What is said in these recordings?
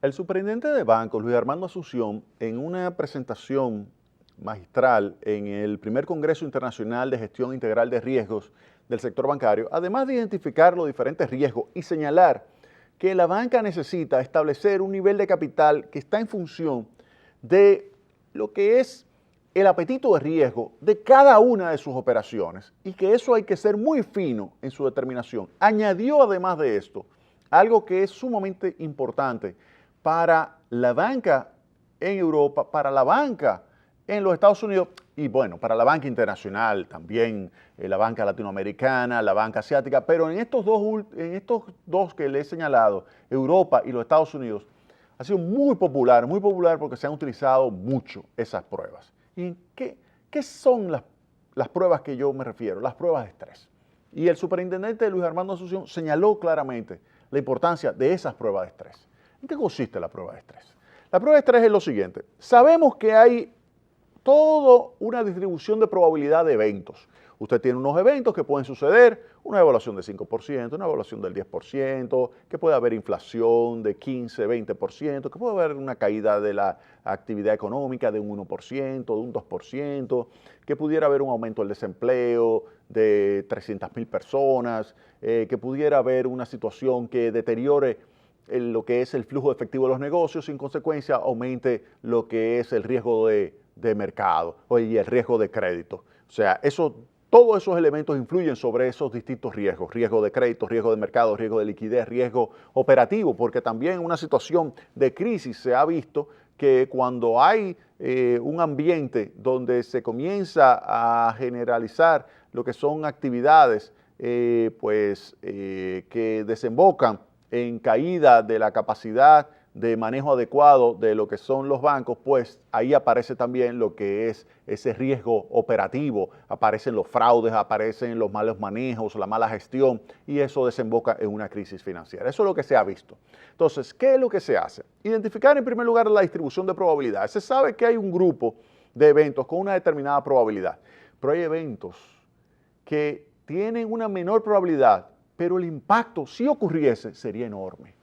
El superintendente de bancos, Luis Armando Asunción, en una presentación magistral en el primer Congreso Internacional de Gestión Integral de Riesgos del sector bancario, además de identificar los diferentes riesgos y señalar que la banca necesita establecer un nivel de capital que está en función de lo que es el apetito de riesgo de cada una de sus operaciones y que eso hay que ser muy fino en su determinación. Añadió además de esto algo que es sumamente importante para la banca en Europa, para la banca en los Estados Unidos y bueno, para la banca internacional también, la banca latinoamericana, la banca asiática, pero en estos dos que le he señalado, Europa y los Estados Unidos, ha sido muy popular porque se han utilizado mucho esas pruebas. ¿Y qué son las pruebas que yo me refiero? Las pruebas de estrés. Y el superintendente Luis Armando Asunción señaló claramente la importancia de esas pruebas de estrés. ¿En qué consiste la prueba de estrés? La prueba de estrés es lo siguiente. Sabemos que hay toda una distribución de probabilidad de eventos. Usted tiene unos eventos que pueden suceder, una evaluación de 5%, una evaluación del 10%, que puede haber inflación de 15, 20%, que puede haber una caída de la actividad económica de un 1%, de un 2%, que pudiera haber un aumento del desempleo de 300,000 personas, que pudiera haber una situación que deteriore lo que es el flujo efectivo de los negocios y en consecuencia aumente lo que es el riesgo de mercado y el riesgo de crédito. O sea, todos esos elementos influyen sobre esos distintos riesgos, riesgo de crédito, riesgo de mercado, riesgo de liquidez, riesgo operativo, porque también en una situación de crisis se ha visto que cuando hay un ambiente donde se comienza a generalizar lo que son actividades que desembocan en caída de la capacidad de manejo adecuado de lo que son los bancos, pues ahí aparece también lo que es ese riesgo operativo, aparecen los fraudes, aparecen los malos manejos, la mala gestión y eso desemboca en una crisis financiera. Eso es lo que se ha visto. Entonces, ¿qué es lo que se hace? Identificar en primer lugar la distribución de probabilidades. Se sabe que hay un grupo de eventos con una determinada probabilidad, pero hay eventos que tienen una menor probabilidad, pero el impacto, si ocurriese, sería enorme.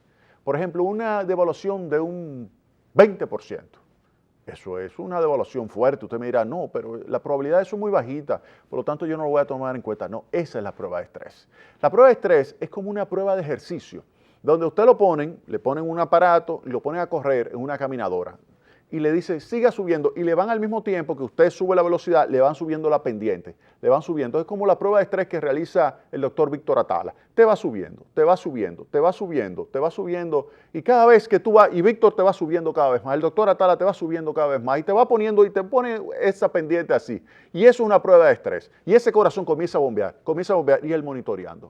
Por ejemplo, una devaluación de un 20%. Eso es una devaluación fuerte. Usted me dirá, no, pero la probabilidad de eso es muy bajita, por lo tanto yo no lo voy a tomar en cuenta. No, esa es la prueba de estrés. La prueba de estrés es como una prueba de ejercicio, donde usted le ponen un aparato y lo ponen a correr en una caminadora y le dice, siga subiendo, y le van al mismo tiempo que usted sube la velocidad, le van subiendo la pendiente, le van subiendo. Es como la prueba de estrés que realiza el doctor Víctor Atala. Te va subiendo, te va subiendo, te va subiendo, te va subiendo, y cada vez que tú vas, y Víctor te va subiendo cada vez más, el doctor Atala te va subiendo cada vez más, y te va poniendo, y te pone esa pendiente así. Y eso es una prueba de estrés. Y ese corazón comienza a bombear, y él monitoreando,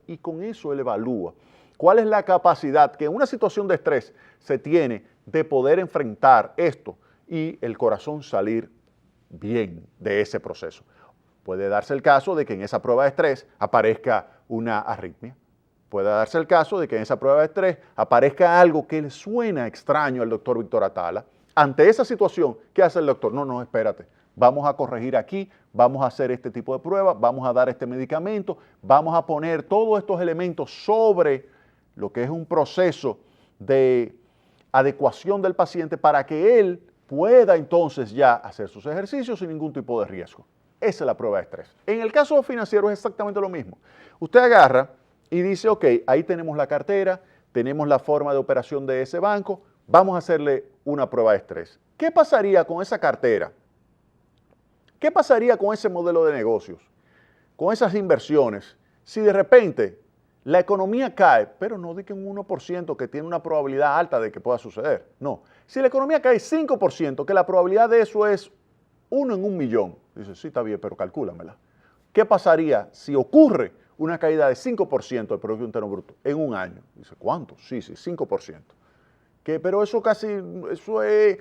y con eso él evalúa cuál es la capacidad que en una situación de estrés se tiene de poder enfrentar esto y el corazón salir bien de ese proceso. Puede darse el caso de que en esa prueba de estrés aparezca una arritmia. Puede darse el caso de que en esa prueba de estrés aparezca algo que le suena extraño al doctor Víctor Atala. Ante esa situación, ¿qué hace el doctor? No, espérate. Vamos a corregir aquí, vamos a hacer este tipo de pruebas, vamos a dar este medicamento, vamos a poner todos estos elementos sobre lo que es un proceso de adecuación del paciente para que él pueda entonces ya hacer sus ejercicios sin ningún tipo de riesgo. Esa es la prueba de estrés. En el caso financiero es exactamente lo mismo. Usted agarra y dice, ok, ahí tenemos la cartera, tenemos la forma de operación de ese banco, vamos a hacerle una prueba de estrés. ¿Qué pasaría con esa cartera? ¿Qué pasaría con ese modelo de negocios? Con esas inversiones, si de repente la economía cae, pero no de que un 1% que tiene una probabilidad alta de que pueda suceder. No. Si la economía cae 5%, que la probabilidad de eso es 1 en 1.000.000. Dice, sí, está bien, pero calcúlamela. ¿Qué pasaría si ocurre una caída de 5% del Producto Interno Bruto en un año? Dice, ¿cuánto? Sí, 5%. Pero eso es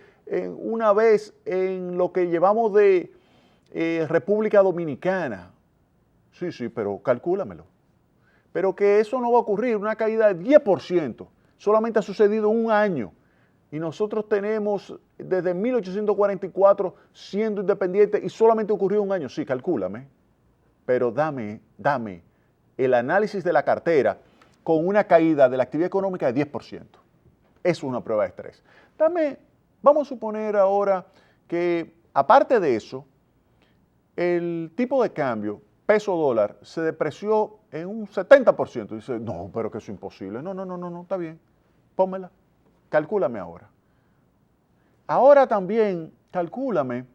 una vez en lo que llevamos de República Dominicana. Sí, pero calcúlamelo. Pero que eso no va a ocurrir, una caída de 10%, solamente ha sucedido un año. Y nosotros tenemos desde 1844 siendo independientes y solamente ocurrió un año. Sí, calcúlame, pero dame el análisis de la cartera con una caída de la actividad económica de 10%. Eso es una prueba de estrés. Vamos a suponer ahora que, aparte de eso, el tipo de cambio peso-dólar se depreció en un 70%. Dice, no, pero que eso es imposible. No, está bien, pónmela, calcúlame ahora. Ahora también calcúlame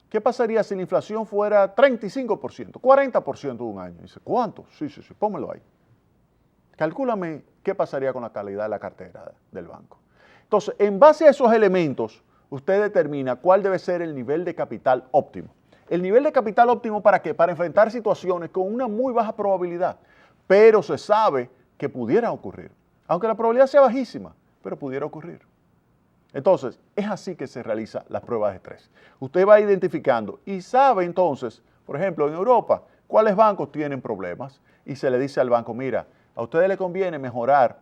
qué pasaría si la inflación fuera 35%, 40% de un año. Dice, ¿cuánto? Sí, pónmelo ahí. Calcúlame qué pasaría con la calidad de la cartera del banco. Entonces, en base a esos elementos, usted determina cuál debe ser el nivel de capital óptimo. El nivel de capital óptimo, ¿para qué? Para enfrentar situaciones con una muy baja probabilidad, pero se sabe que pudiera ocurrir. Aunque la probabilidad sea bajísima, pero pudiera ocurrir. Entonces, es así que se realizan las pruebas de estrés. Usted va identificando y sabe entonces, por ejemplo, en Europa, cuáles bancos tienen problemas y se le dice al banco, mira, a ustedes les conviene mejorar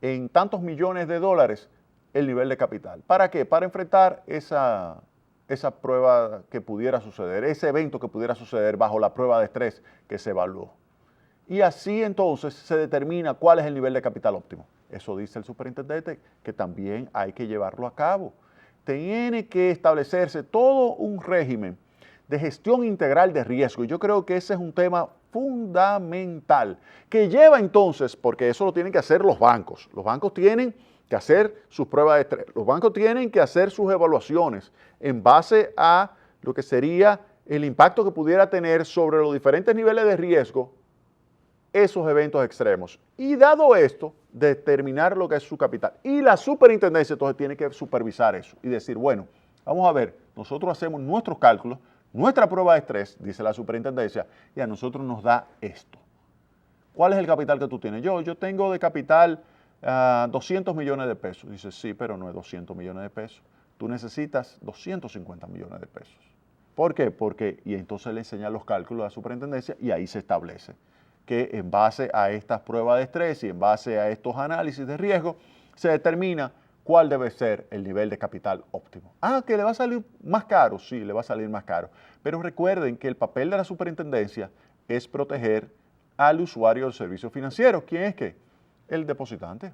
en tantos millones de dólares el nivel de capital. ¿Para qué? Para enfrentar esa prueba que pudiera suceder, ese evento que pudiera suceder bajo la prueba de estrés que se evaluó. Y así entonces se determina cuál es el nivel de capital óptimo. Eso dice el superintendente, que también hay que llevarlo a cabo. Tiene que establecerse todo un régimen de gestión integral de riesgo. Y yo creo que ese es un tema fundamental, que lleva entonces, porque eso lo tienen que hacer los bancos. Los bancos tienen que hacer sus pruebas de estrés. Los bancos tienen que hacer sus evaluaciones en base a lo que sería el impacto que pudiera tener sobre los diferentes niveles de riesgo esos eventos extremos. Y dado esto, determinar lo que es su capital. Y la superintendencia entonces tiene que supervisar eso y decir, bueno, vamos a ver, nosotros hacemos nuestros cálculos, nuestra prueba de estrés, dice la superintendencia, y a nosotros nos da esto. ¿Cuál es el capital que tú tienes? Yo tengo de capital 200 millones de pesos. Dice, sí, pero no es 200 millones de pesos. Tú necesitas 250 millones de pesos. ¿Por qué? Y entonces le enseñan los cálculos a la superintendencia y ahí se establece que en base a estas pruebas de estrés y en base a estos análisis de riesgo, se determina cuál debe ser el nivel de capital óptimo. ¿Que le va a salir más caro? Sí, le va a salir más caro. Pero recuerden que el papel de la superintendencia es proteger al usuario del servicio financiero. ¿Quién es qué? El depositante.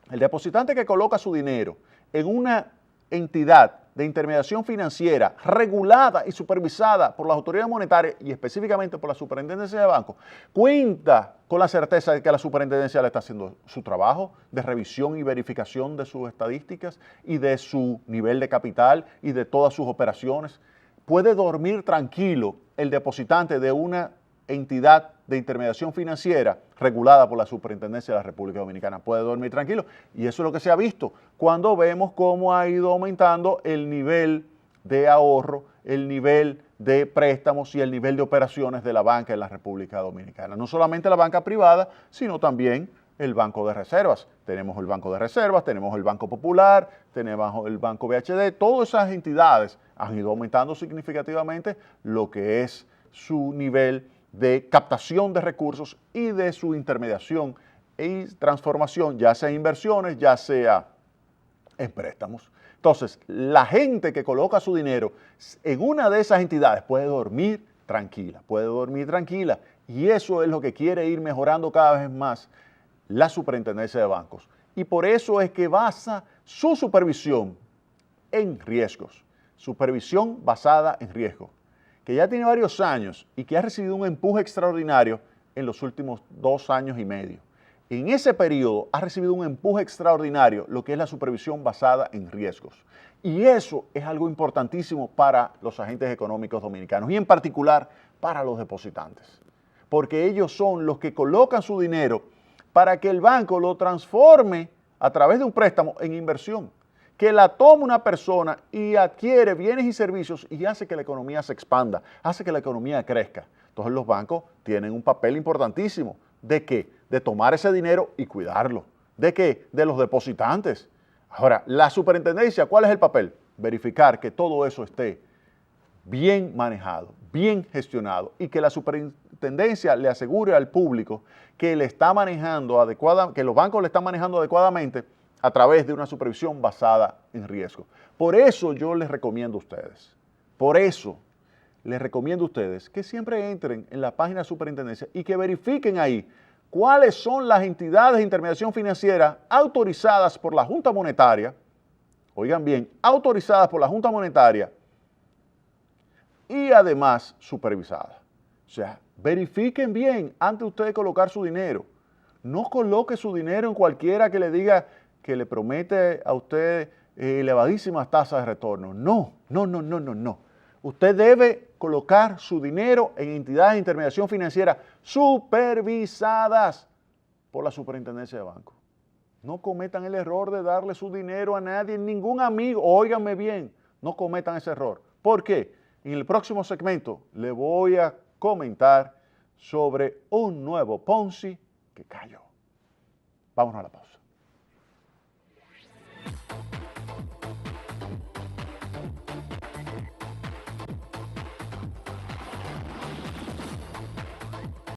El depositante que coloca su dinero en una entidad de intermediación financiera regulada y supervisada por las autoridades monetarias y específicamente por la superintendencia de bancos, cuenta con la certeza de que la superintendencia le está haciendo su trabajo de revisión y verificación de sus estadísticas y de su nivel de capital y de todas sus operaciones. Puede dormir tranquilo el depositante de una entidad de intermediación financiera regulada por la Superintendencia de la República Dominicana. Puede dormir tranquilo. Y eso es lo que se ha visto cuando vemos cómo ha ido aumentando el nivel de ahorro, el nivel de préstamos y el nivel de operaciones de la banca en la República Dominicana. No solamente la banca privada, sino también el Banco de Reservas. Tenemos el Banco de Reservas, tenemos el Banco Popular, tenemos el Banco BHD. Todas esas entidades han ido aumentando significativamente lo que es su nivel de captación de recursos y de su intermediación y transformación, ya sea en inversiones, ya sea en préstamos. Entonces, la gente que coloca su dinero en una de esas entidades puede dormir tranquila, y eso es lo que quiere ir mejorando cada vez más la Superintendencia de Bancos. Y por eso es que basa su supervisión en riesgos, supervisión basada en riesgos, que ya tiene varios años y que ha recibido un empuje extraordinario en los últimos 2 años y medio. En ese periodo ha recibido un empuje extraordinario lo que es la supervisión basada en riesgos. Y eso es algo importantísimo para los agentes económicos dominicanos y en particular para los depositantes, porque ellos son los que colocan su dinero para que el banco lo transforme a través de un préstamo en inversión, que la toma una persona y adquiere bienes y servicios y hace que la economía se expanda, hace que la economía crezca. Entonces los bancos tienen un papel importantísimo. ¿De qué? De tomar ese dinero y cuidarlo. ¿De qué? De los depositantes. Ahora, la superintendencia, ¿cuál es el papel? Verificar que todo eso esté bien manejado, bien gestionado y que la superintendencia le asegure al público que le está manejando que los bancos le están manejando adecuadamente a través de una supervisión basada en riesgo. Por eso yo les recomiendo a ustedes, que siempre entren en la página de superintendencia y que verifiquen ahí cuáles son las entidades de intermediación financiera autorizadas por la Junta Monetaria, oigan bien, autorizadas por la Junta Monetaria y además supervisadas. O sea, verifiquen bien antes de ustedes colocar su dinero. No coloque su dinero en cualquiera que le diga que le promete a usted elevadísimas tasas de retorno. No, no, no, no, no, no. Usted debe colocar su dinero en entidades de intermediación financiera supervisadas por la Superintendencia de Bancos. No cometan el error de darle su dinero a nadie, ningún amigo. Óiganme bien, no cometan ese error. ¿Por qué? En el próximo segmento le voy a comentar sobre un nuevo Ponzi que cayó. Vamos a la pausa.